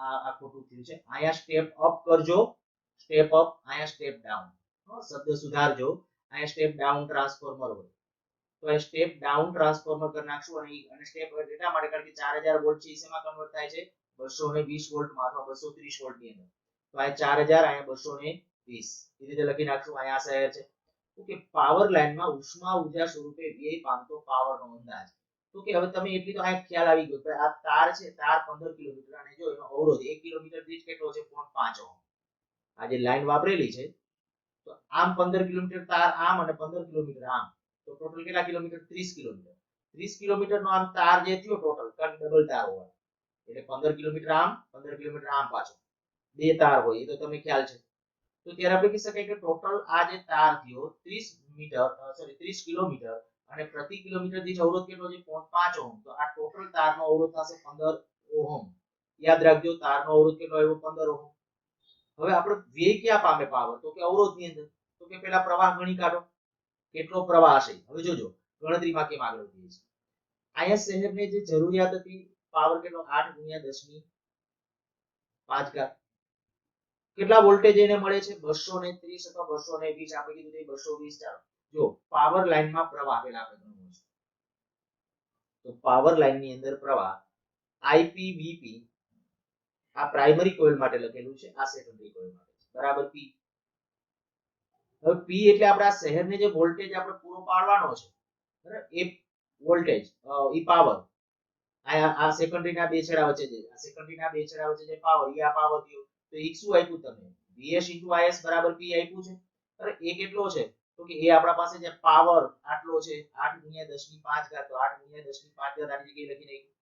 આ ખોટું થયું છે, અહીંયા સ્ટેપ અપ કરજો, સ્ટેપ અપ, અહીંયા સ્ટેપ ડાઉન. શબ્દ સુધારજો, અહીંયા સ્ટેપ ડાઉન ટ્રાન્સફોર્મર હોય તો એ સ્ટેપ ડાઉન ટ્રાન્સફોર્મર કરી નાખશું. અને સ્ટેપ એટલા માટે કારણ કે 4000 વોલ્ટ છે એમાં કન્વર્ટ થાય છે 220 વોલ્ટમાં અથવા 230 વોલ્ટની અંદર. તો આ 4000 અહીંયા 220 એ રીતે લખી નાખશું. અહીંયા શહેર છે. ઓકે, પાવર લાઈનમાં ઉષ્મા ઉર્જા સ્વરૂપે વ્યય પામતો પાવરનો અંદાજ. તો કે હવે તમે એટલી તો આ ખ્યાલ આવી ગયો કે આ તાર છે, તાર 15 કિલોમીટર અને જો એનો અવરોધ 1 કિલોમીટર દીઠ કેટલો છે? 0.5 ઓહમ. આ જે લાઈન વાપરેલી છે તો આમ 15 કિલોમીટર તાર આમ અને 15 કિલોમીટર આમ, તો ટોટલ કેટલા કિલોમીટર? 30 કિલોમીટર. 30 કિલોમીટરનો આમ તાર જે થયો ટોટલ, કારણ ડબલ તાર હોય એટલે 15 કિલોમીટર આમ, 15 કિલોમીટર આમ, પાછો બે તાર હોય એ તો તમે ખ્યાલ છે. તો ત્યારે આપણે કહી શકાય કે ટોટલ આ જે તાર થયો 30 કિલોમીટર અને પ્રતિ કિલોમીટર દીઠ અવરોધ કેટલો છે? 0.5 ઓહમ. તો આ ટોટલ તારનો અવરોધ થશે 15 ઓહમ. યાદ રાખજો, તારનો અવરોધ કેટલો આવ્યો? 15 ઓહમ. હવે આપણે વ્યય ક્યાં પામે પાવર? તો કે અવરોધની અંદર. તો કે પેલા પ્રવાહ ગણી કાઢો, કેટલો પ્રવાહ હશે. હવે જોજો ગણતરીમાં કેમ આગળ વધીએ છીએ. અહીંયા શહેરને જે જરૂરિયાત હતી પાવર કેટલો? 8 × 10⁵ કેટલા વોલ્ટેજ એને મળે છે? 230 અથવા 220. આપણે કીધું 220. ચાલો જો પાવર લાઈનમાં પ્રવાહ પેલા આપણે ગણવું છે. તો પાવર લાઈનની અંદર પ્રવાહ IPVP આ પ્રાઇમરી કોઇલ માટે લખેલું છે, આ સેકન્ડરી કોઇલ માટે છે, બરાબર P. હવે P એટલે આપણે આ શહેરને જે વોલ્ટેજ આપણે પૂરો પાડવાનો છે બરાબર, એ વોલ્ટેજ ઈ પાવર આ સેકન્ડરીના બે છેડા વચ્ચે છે, આ સેકન્ડરીના બે છેડા વચ્ચે જે પાવર ઈ આ પાવર થયો. તો એક શું આપ્યું તમને? Vs * Is બરાબર P આપ્યું છે. અરે એ કેટલો છે? તો કે એ આપણા પાસે જે પાવર આટલો છે 8 × 10⁵ તો 8 × 10⁵ આની જગ્યાએ લખી નાખ્યું.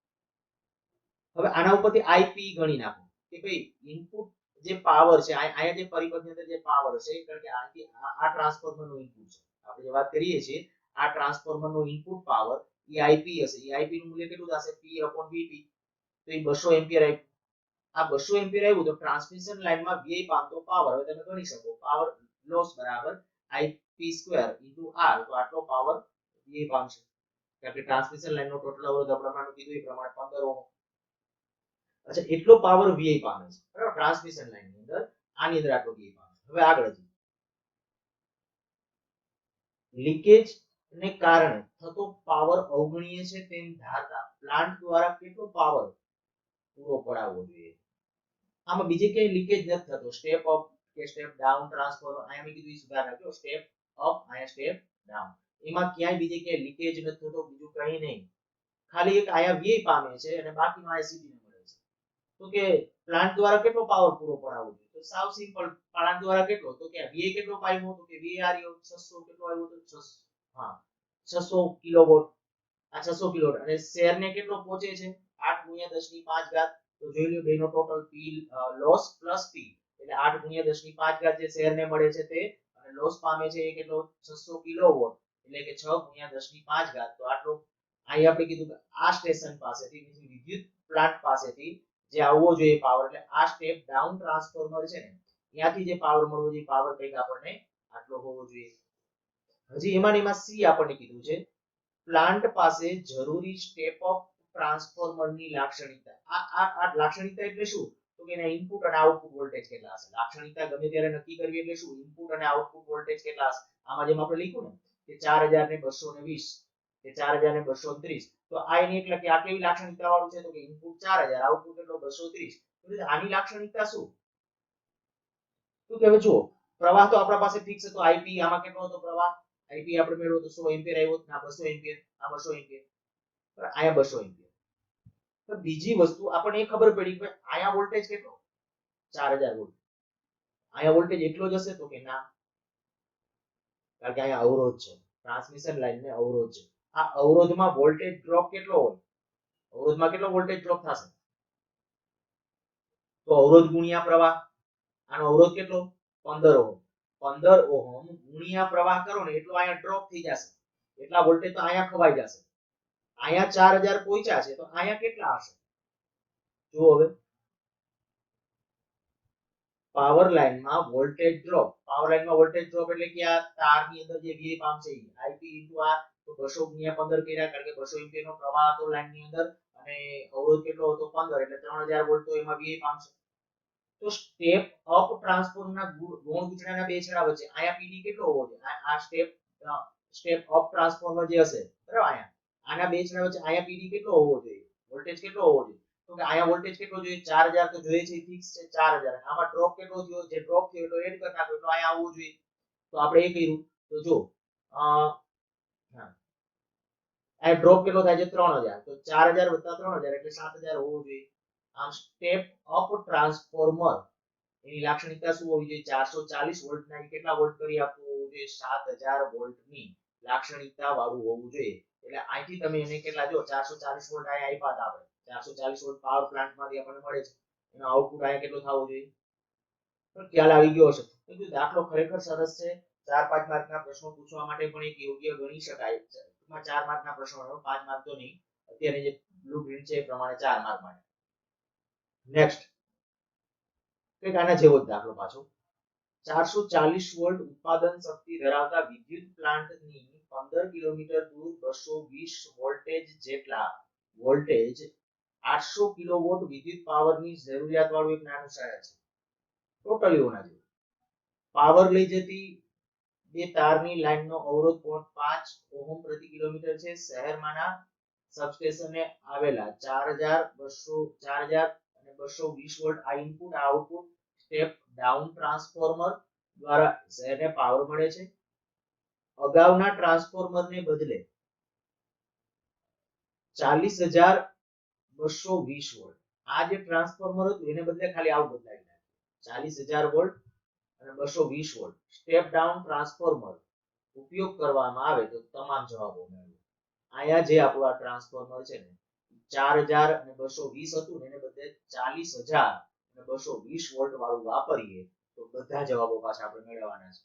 હવે આના ઉપરથી IP ગણી નાખો કે ભાઈ ઇનપુટ જે પાવર છે, અહીંયા જે પરિપથની અંદર જે પાવર છે કારણ કે આ ટ્રાન્સફોર્મરનું ઇનપુટ છે આપણે જે વાત કરીએ છીએ આ ટ્રાન્સફોર્મર નો ઇનપુટ પાવર એ આઈપી હશે. એ આઈપી નું મૂલ્ય કેટલું થશે? P/Vp. તો એ 200 એમ્પિયર આવ્યું. આ 200 એમ્પિયર આવ્યું તો ટ્રાન્સમિશન લાઇનમાં વીઆઈ પામતો પાવર હવે તમે ગણી શકો પાવર લોસ બરાબર IP² R. તો આટલો પાવર વીઆઈ પામશે કારણ કે ટ્રાન્સમિશન લાઇનનો ટોટલ અવરોધ આપણે કીધું એ પ્રમાણે 15 ઓહ્મ. અચ્છા, એટલો પાવર વીઆઈ પામે છે બરાબર ટ્રાન્સમિશન લાઇનની અંદર. આની અંદર આટલો વીઆઈ પામે. હવે આગળ લીકેજ ને કારણે થતો પાવર અવગણીય છે તેમ ધારતા પ્લાન્ટ દ્વારા કેટલો પાવર પૂરો પડાવવો જોઈએ? આમાં બીજે ક્યાંય લીકેજ નથી થતો. સ્ટેપ અપ કે સ્ટેપ ડાઉન ટ્રાન્સફોર્મર અહીંયા મેં કીધું એ સુધાર નાખ્યો. સ્ટેપ અપ અહીંયા સ્ટેપ ડાઉન. એમાં ક્યાંય બીજે ક્યાંય લીકેજ નથી થતો, બીજું કંઈ નહીં. ખાલી એક અહીંયા વીઆઈ પામે છે અને બાકીનો અહીંયા સીપી મળે છે. તો કે પ્લાન્ટ દ્વારા કેટલો પાવર પૂરો પડાવવો જોઈએ? તો સાવ સિમ્પલ. પ્લાન્ટ દ્વારા કેટલો? તો કે વીઆઈ કેટલો પામ્યો? તો કે વીઆઈ આવ્યો 600. કેટલો આવ્યો? તો 600. હા, 600 કિલોવોટ. આ 600 કિલોવોટ અને શેરને કેટલો પહોંચે છે? 8 × 10⁵ તો જોઈ લો બેનો ટોટલ પી લોસ પ્લસ પી એટલે 8 × 10⁵ જે શેરને મળે છે તે અને લોસ પામે છે એ કેટલો? 600 કિલોવોટ એટલે કે 6 × 10⁵ તો આટલો. અહીં આપણે કીધું કે આ સ્ટેશન પાસેથી વિદ્યુત પ્લાન્ટ પાસેથી જે આવવો જોઈએ પાવર એટલે આ સ્ટેપ ડાઉન ટ્રાન્સફોર્મર છે ને ત્યાંથી જે પાવર મળવો જોઈએ પાવર કંઈક આપણને આટલો હોવો જોઈએ. હજી એમાં સી આપણને કીધું છે પ્લાન્ટ પાસે જરૂરી સ્ટેપ અપ ટ્રાન્સફોર્મરની લાક્ષણિકતા. આ લાક્ષણિકતા એટલે શું? તો કે એના ઇનપુટ અને આઉટપુટ વોલ્ટેજ કેટલા હશે. લાક્ષણિકતા ગમે ત્યારે નક્કી કરવી એટલે શું? ઇનપુટ અને આઉટપુટ વોલ્ટેજ કેટલા હશે. આમાં જેમ આપણે લખ્યું ને કે 4220 કે 4230 તો આ એની એટલે કે આ કેવી લાક્ષણિકતા વાળું છે? તો કે ઇનપુટ 4000 આઉટપુટ કેટલો? 230. તો આની લાક્ષણિકતા શું? તો કે હવે જુઓ પ્રવાહ તો આપણા પાસે ફિક્સ હતો આઈપી. આમાં કેટલો હતો પ્રવાહ? આઈપી આપણે મેળવ્યો તો 100 એમ્પિયર આવ્યો. ના 200 એમ્પિયર. આ 200 એમ્પિયર. આયા 200 એમ્પિયર. તો બીજી વસ્તુ આપણને એ ખબર પડી કે આયા વોલ્ટેજ કેટલો? 4000 વોલ્ટ. આયા વોલ્ટેજ એટલો જ હશે? તો કે ના, કારણ કે આયા અવરોધ છે. ટ્રાન્સમિશન લાઇનને અવરોધ છે. આ અવરોધમાં વોલ્ટેજ ડ્રોપ કેટલો હોય? અવરોધમાં કેટલો વોલ્ટેજ ડ્રોપ થશે? તો અવરોધ ગુણ્યા પ્રવાહ. આનો અવરોધ કેટલો? 15 ઓહ્મ. 15 ઓહ્મ ગુણ્યા પ્રવાહ કરો ને એટલો આયા ડ્રોપ થઈ જશે. એટલા વોલ્ટેજ તો આયા ખવાઈ જશે. આયા 4000 પહોંચ્યા છે તો આયા કેટલા હશે? જો હવે પાવર લાઇનમાં વોલ્ટેજ ડ્રોપ. પાવર લાઇનમાં વોલ્ટેજ ડ્રોપ એટલે કે આ તારની અંદર જે વીઆઈ પામશે આઈપી * આર તો 200 × 15 કર્યા કારણ કે 200 એમ્પિયર નો પ્રવાહ હતો લાઇનની અંદર અને અવરોધ કેટલો હતો? 15 એટલે 3000 વોલ્ટ તો એમાં વીઆઈ પામશે. તો સ્ટેપ અપ ટ્રાન્સફોર્મરના ગુણ વિચળાના બે છેડા વચ્ચે આયા પીડી કેટલો હોવો જોઈએ? આ સ્ટેપ અપ ટ્રાન્સફોર્મર જે હશે બરાબર આયા આના બે છેડા વચ્ચે આયા પીડી કેટલો હોવો જોઈએ? વોલ્ટેજ કેટલો હોવો જોઈએ? તો કે આયા વોલ્ટેજ કેટલો જોઈએ? 4000 તો જોઈએ છે ફિક્સ છે 4000. આમાં ડ્રોપ કેટલો થયો? જે ડ્રોપ થયો એટલો એડ કરી નાખો એટલો આયા આવવો જોઈએ. તો આપણે એ કર્યું. તો જો હા આ ડ્રોપ કેટલો થાય છે? 3000. તો 4000 + 3000 એટલે 7000 હોવો જોઈએ. આમ સ્ટેપ અપ ટ્રાન્સફોર્મર એની લાક્ષણિકતા શું હોવી જોઈએ? 440 વોલ્ટના કેટલા વોલ્ટ કરી આપવું હોવું જોઈએ? 7000 વોલ્ટની લાક્ષણિકતા વાળું હોવું જોઈએ. એટલે અહીંથી તમે એને કેટલા જો 440 વોલ્ટ આયા આપ્યા હતા આપણે 440 વોલ્ટ પાવર પ્લાન્ટમાંથી આપણને મળે છે. એનો આઉટપુટ આયા કેટલો થવો જોઈએ? તો ખ્યાલ આવી ગયો હશે. તો દાખલો ખરેખર સરસ છે. 4-5 માર્કના પ્રશ્નો પૂછવા માટે પણ એક યોગ્ય ગણી શકાય. 4 માર્કના પ્રશ્નો 5 માર્ક તો નહીં. અત્યારે જે બ્લુપ્રિન્ટ છે એ પ્રમાણે 4 માર્ક માટે. નેક્સ્ટ કંઈક આના જેવો જ દાખલો પાછો. 440 વોલ્ટ ઉત્પાદન શક્તિ ધરાવતા વિદ્યુત પ્લાન્ટની 15 કિલોમીટર દૂર 220 વોલ્ટેજ જેટલા વોલ્ટેજ 800 કિલોવોટ વિદ્યુત પાવરની જરૂરિયાત વાળું એક નાનું શહેર છે. ટોટલી હોના જેવું. પાવર લઈ જતી બે તારની લાઇનનો અવરોધ 5 ઓહ્મ પ્રતિ કિલોમીટર છે. શહેરમાંના સબસ્ટેશને આવેલા 4000 અને 220 વોલ્ટ આ input output step down transformer દ્વારા શહેરને પાવર મળે છે. અગાઉના ટ્રાન્સફોર્મરને બદલે 40220 વોલ્ટ આ જે ટ્રાન્સફોર્મર હતું એને બદલે ખાલી આવું બદલાવી નાખ્યું 40000 વોલ્ટ અને 220 વોલ્ટ સ્ટેપ ડાઉન ટ્રાન્સફોર્મર ઉપયોગ કરવામાં આવે તો તમામ જવાબો મેળવો. આયા જે આપણું આ ટ્રાન્સફોર્મર છે ને 4000 અને 220 હતું ને એને બદલે 40000 અને 220 વોલ્ટ વાળું વાપરીએ તો બધા જવાબો પાછા આપણે મેળવવાના છે.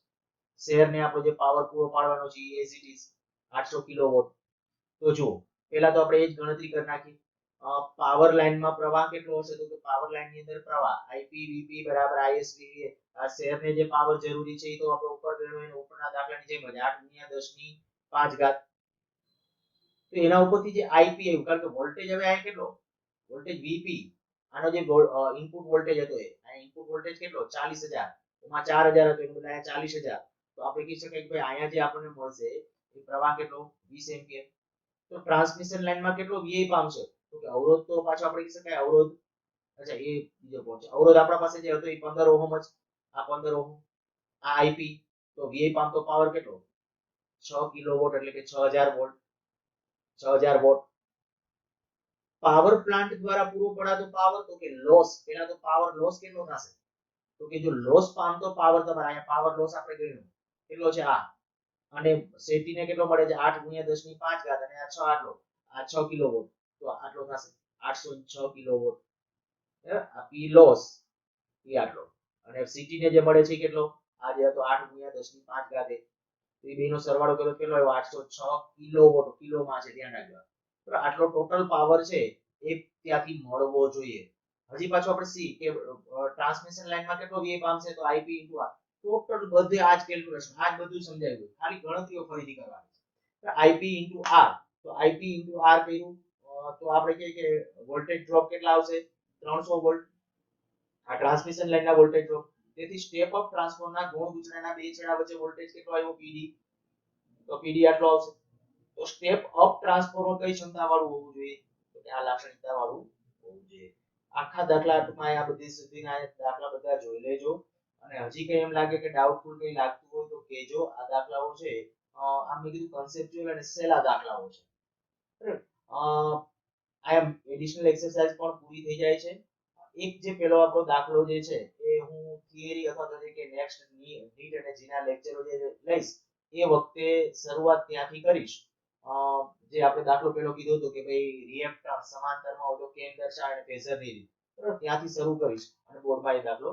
શહેરને આપણો જે પાવર પૂરો પાડવાનો છે એ એઝ ઇટ ઇઝ 800 કિલોવોટ. તો જુઓ પહેલા તો આપણે એ જ ગણતરી કરી નાખી. પાવર લાઇનમાં પ્રવાહ કેટલો હશે? તો કે પાવર લાઇનની અંદર પ્રવાહ IPVP બરાબર ISVV. આ શહેરને જે પાવર જરૂરી છે એ તો આપણે ઉપર ગણ્યું એને ઉપરના દાખલાની જેમ જ 8 × 10⁵ તો એના ઉપરથી જે IP આવ્યું, કારણ કે વોલ્ટેજ હવે આ કેટલો વોલ્ટેજ VP, આનો જે ઇનપુટ વોલ્ટેજ હતો આ ઇનપુટ વોલ્ટેજ કેટલો 40000, એમાં 4000 હતો એટલે બધા 40000. તો આપણે કહી શકાય કે ભાઈ અહીંયા જે આપણને મળશે એ પ્રવાહ કેટલો 20 એમ્પિયર. તો ટ્રાન્સમિશન લાઇનમાં કેટલો VI પામશે? તો કે અવરોધ તો પાછો આપણે કહી શકાય અવરોધ, અચ્છા એ બીજો પોઈન્ટ છે. અવરોધ આપણા પાસે જે હતો એ 15 ઓહમ જ, આ 15 ઓહમ, આ IP. તો VI પામતો પાવર કેટલો 6 કિલોવોટ એટલે કે 6000 વોલ્ટ, 6000 વોટ. પાવર પ્લાન્ટ દ્વારા પૂરો પડાતો પાવર, તો કે લોસ, પેલા તો પાવર લોસ કેટલો થશે? તો કે જો લોસ પામતો પાવર તમારે અહીંયા પાવર લોસ આપણે ગણ્યો કેટલો છે આ, અને શેતીને કેટલો મળે છે 8 × 10⁵ અને આ 6 આટલો, આ 6 કિલોવોટ, તો આટલો થશે 806 કિલોવોટ. આ પી લોસ એ આટલો, અને સીટી ને જે મળે છે કેટલો, આ જે હતો 8 × 10⁵. તો એ બેનો સરવાળો કર્યો કેટલો આવ્યો 806 કિલોવોટ, કિલોમાં છે ધ્યાન રાખજો. તો આટલો ટોટલ પાવર છે એ ત્યાંથી મળવો જોઈએ. હજી પાછું આપણે સી કે ટ્રાન્સમિશન લાઇનમાં કેટલો VI પામશે? તો IP * R. ટોટલ બધે આ જ કેલ્ક્યુલેશન, આ જ બધું સમજાવ્યું, ખાલી ગણતરીઓ ફરીથી કરવાની છે. IP * R. તો IP * R કર્યું તો આપણે કહીએ કે વોલ્ટેજ ડ્રોપ કેટલા આવશે 300 વોલ્ટ. આ ટ્રાન્સમિશન લાઇનના વોલ્ટેજ ડ્રોપ. તેથી સ્ટેપ અપ ટ્રાન્સફોર્મરના ગુણ સૂચનાના બે છેડા વચ્ચે વોલ્ટેજ કેટલો આવ્યો PD? તો PD આટલો આવશે. તો સ્ટેપ અપ ટ્રાન્સફોર્મર કઈ ક્ષમતા વાળું હોવું જોઈએ? તો કે આ લાક્ષણિકતા વાળું હોવું જોઈએ. આખા દાખલા ટૂંકમાં આ બધી સુધીના દાખલા બધા જોઈ લેજો, અને હજી કઈ એમ લાગે કે ડાઉટફુલ કઈ લાગતું હોય તો કહેજો. આ દાખલાઓ છે આમ મેં કીધું કન્સેપ્ચ્યુઅલ અને સહેલા દાખલાઓ છે. બરાબર. આ એમ એડિશનલ એક્સરસાઇઝ પણ પૂરી થઈ જાય છે. એક જે પેલો આપણો દાખલો જે છે એ હું થિયરી અથવા તો કે નેક્સ્ટ નીટ અને જીના લેક્ચરો જે લઈશ એ વખતે શરૂઆત ત્યાંથી કરીશ. જે આપણે દાખલો પેલો કીધો હતો કે ભાઈ રિએક્ટન્સ સમાંતરમાં હોય તો કેમ દર્શાવે અને ફેઝરની રીત, બરાબર, ત્યાંથી શરૂ કરીશ અને બોર્ડમાં એ દાખલો